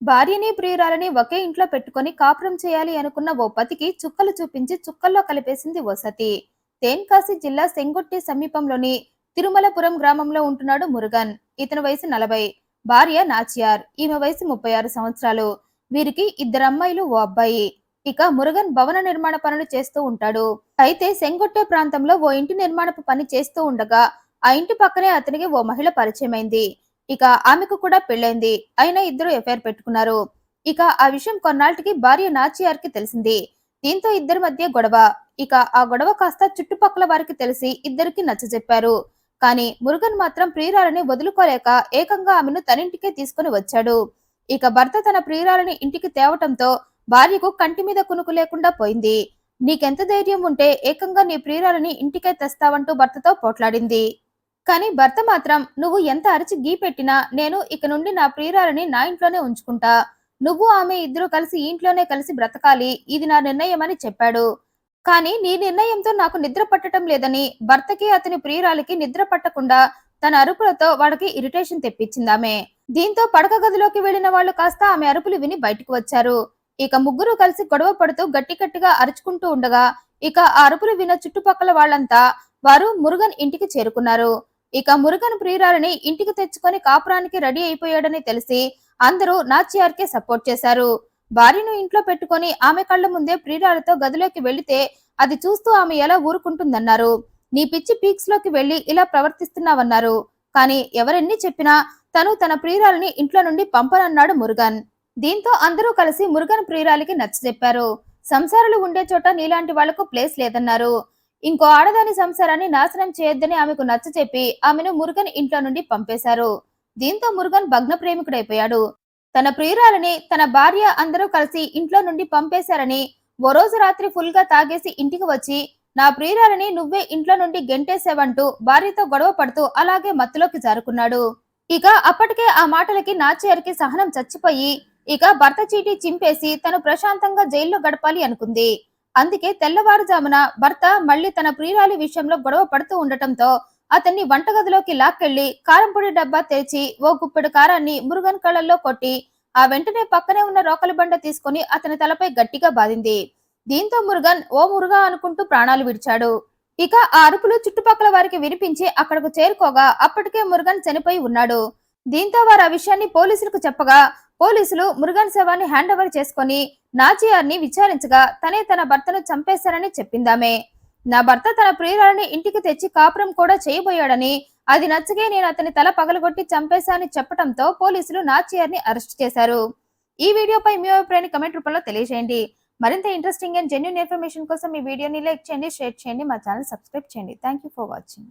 భార్యని ప్రియురాలని ఒకే ఇంట్లో పెట్టుకొని కాపురం చేయాలి అనుకున్న ఓ పతికి చుక్కలు చూపించి చుక్కల్లో కలిపేసింది ఓ సతి. తెన్కాసి జిల్లా సెంగొట్టి సమీపంలోని తిరుమలపురం గ్రామంలో ఉంటున్నాడు మురుగన్. ఇతని వయసు 40. భార్య నాచియార్. ఈమె వయసు 36 సంవత్సరాలు. వీరికి ఇద్దరు అమ్మాయిలు, ఓ అబ్బాయి. ఇక మురుగన్ భవన నిర్మాణ పనులు చేస్తూ ఉంటాడు. అయితే సెంగొట్టె ప్రాంతంలో ఓ ఇంటి నిర్మాణపు పని చేస్తూ ఉండగా ఆ ఇంటి పక్కనే అతనికి ఓ మహిళ పరిచయమైంది. ఇక ఆమెకు కూడా పెళ్ళైంది. అయినా ఇద్దరు ఎఫైర్ పెట్టుకున్నారు. ఇక ఆ విషయం కొన్నాళ్టికి భార్య నాచియార్కి తెలిసింది. దీంతో ఇద్దరి మధ్య గొడవ. ఇక ఆ గొడవ కాస్త చుట్టుపక్కల వారికి తెలిసి ఇద్దరికి నచ్చజెప్పారు. కానీ మురుగన్ మాత్రం ప్రియురాలని వదులుకోలేక ఏకంగా ఆమెను తనింటికే తీసుకుని వచ్చాడు. ఇక భర్త తన ప్రియురాలని ఇంటికి తేవటంతో భార్యకు కంటి మీద కునుకు లేకుండా పోయింది. నీకెంత ధైర్యం ఉంటే ఏకంగా నీ ప్రియురాలని ఇంటికే తెస్తావంటూ భర్తతో పోట్లాడింది. కానీ భర్త మాత్రం నువ్వు ఎంత అరిచి గీ పెట్టినా నేను ఇక నుండి నా ప్రియురాలని నా ఇంట్లోనే ఉంచుకుంటా. నువ్వు ఆమె ఇద్దరు కలిసి ఈ ఇంట్లోనే కలిసి బ్రతకాలి. ఇది నా నిర్ణయం అని చెప్పాడు. కానీ నీ నిర్ణయంతో నాకు నిద్ర పట్టడం లేదని భర్తకి అతని ప్రియురాలికి నిద్ర పట్టకుండా తన అరుపులతో వాడికి ఇరిటేషన్ తెప్పించిందామె. దీంతో పడక గదిలోకి వెళ్లిన వాళ్ళు కాస్త ఆమె అరుపులు విని బయటకు వచ్చారు. ఇక ముగ్గురు కలిసి గొడవ పడుతూ గట్టి గట్టిగా అరుచుకుంటూ ఉండగా ఇక ఆ అరుపులు విన్న చుట్టుపక్కల వాళ్ళంతా వారు మురుగన్ ఇంటికి చేరుకున్నారు. ఇక మురుగన్ ప్రియురాలని ఇంటికి తెచ్చుకొని కాపురానికి రెడీ అయిపోయాడని తెలిసి అందరూ నాచియార్కే సపోర్ట్ చేశారు. భార్యను ఇంట్లో పెట్టుకొని ఆమె కళ్ళ ముందే ప్రియురాలతో గదిలోకి వెళితే అది చూస్తూ ఆమె ఎలా ఊరుకుంటుందన్నారు. నీ పిచ్చి పీక్స్ లోకి వెళ్లి ఇలా ప్రవర్తిస్తున్నావన్నారు. కానీ ఎవరెన్ని చెప్పినా తను తన ప్రియురాలని ఇంట్లో నుండి పంపనన్నాడు మురుగన్. దీంతో అందరూ కలిసి మురుగన్ ప్రియురాలికి నచ్చజెప్పారు. సంసారాలు ఉండే చోట నీలాంటి వాళ్లకు ప్లేస్ లేదన్నారు. ఇంకో ఆడదాని సంసారాన్ని నాశనం చేయొద్దని ఆమెకు నచ్చచెప్పి ఆమెను మురుగన్ ఇంట్లో నుండి పంపేశారు. దీంతో మురుగన్ భగ్న ప్రేమికుడైపోయాడు. తన ప్రియురాలని తన భార్య అందరూ కలిసి ఇంట్లో నుండి పంపేశారని ఓ రోజు రాత్రి ఫుల్ గా తాగేసి ఇంటికి వచ్చి నా ప్రియురాలని నువ్వే ఇంట్లో నుండి గెంటేసేవంటూ భార్యతో గొడవ పడుతూ అలాగే మత్తులోకి జారుకున్నాడు. ఇక అప్పటికే ఆ మాటలకి నాచియార్కి సహనం చచ్చిపోయి ఇక భర్త చీటీ చింపేసి తను ప్రశాంతంగా జైల్లో గడపాలి అనుకుంది. అందుకే తెల్లవారుజామున భర్త మళ్లీ తన ప్రియురాలి విషయంలో గొడవ పడుతూ ఉండటంతో అతన్ని వంటగదిలోకి లాక్కెళ్లి కారంపొడి డబ్బా తెరిచి ఓ గుప్పెడు కారాన్ని మురుగన్ కళ్ళల్లో కొట్టి ఆ వెంటనే పక్కనే ఉన్న రోకలి బండ తీసుకుని అతని తలపై గట్టిగా బాదింది. దీంతో మురుగన్ ఓ మురుగా అనుకుంటూ ప్రాణాలు విడిచాడు. ఇక ఆ అరుపులు చుట్టుపక్కల వారికి వినిపించి అక్కడకు చేరుకోగా అప్పటికే మురుగన్ చనిపోయి ఉన్నాడు. దీంతో వారు ఆ విషయాన్ని పోలీసులకు చెప్పగా పోలీసులు మురుగన్ శవాన్ని హ్యాండ్ ఓవర్ చేసుకుని నాచియార్ని విచారించగా తనే తన భర్తను చంపేశారని చెప్పిందామే. నా భర్త తన ప్రియురాలని ఇంటికి తెచ్చి కాపురం కూడా చేయబోయాడని అది నచ్చగే నేను అతని తల పగలగొట్టి చంపేశానని చెప్పడంతో పోలీసులు నాచియార్ని అరెస్ట్ చేశారు. ఈ వీడియోపై మీ అభిప్రాయాన్ని కమెంట్ రూపంలో తెలియజేయండి. మరింత ఇంట్రెస్టింగ్ అండ్ జెన్యూన్ ఇన్ఫర్మేషన్ కోసం ఈ వీడియోని లైక్ చేయండి, షేర్ చేయండి, మా ఛానల్ సబ్స్క్రైబ్ చేయండి. Thank you for watching.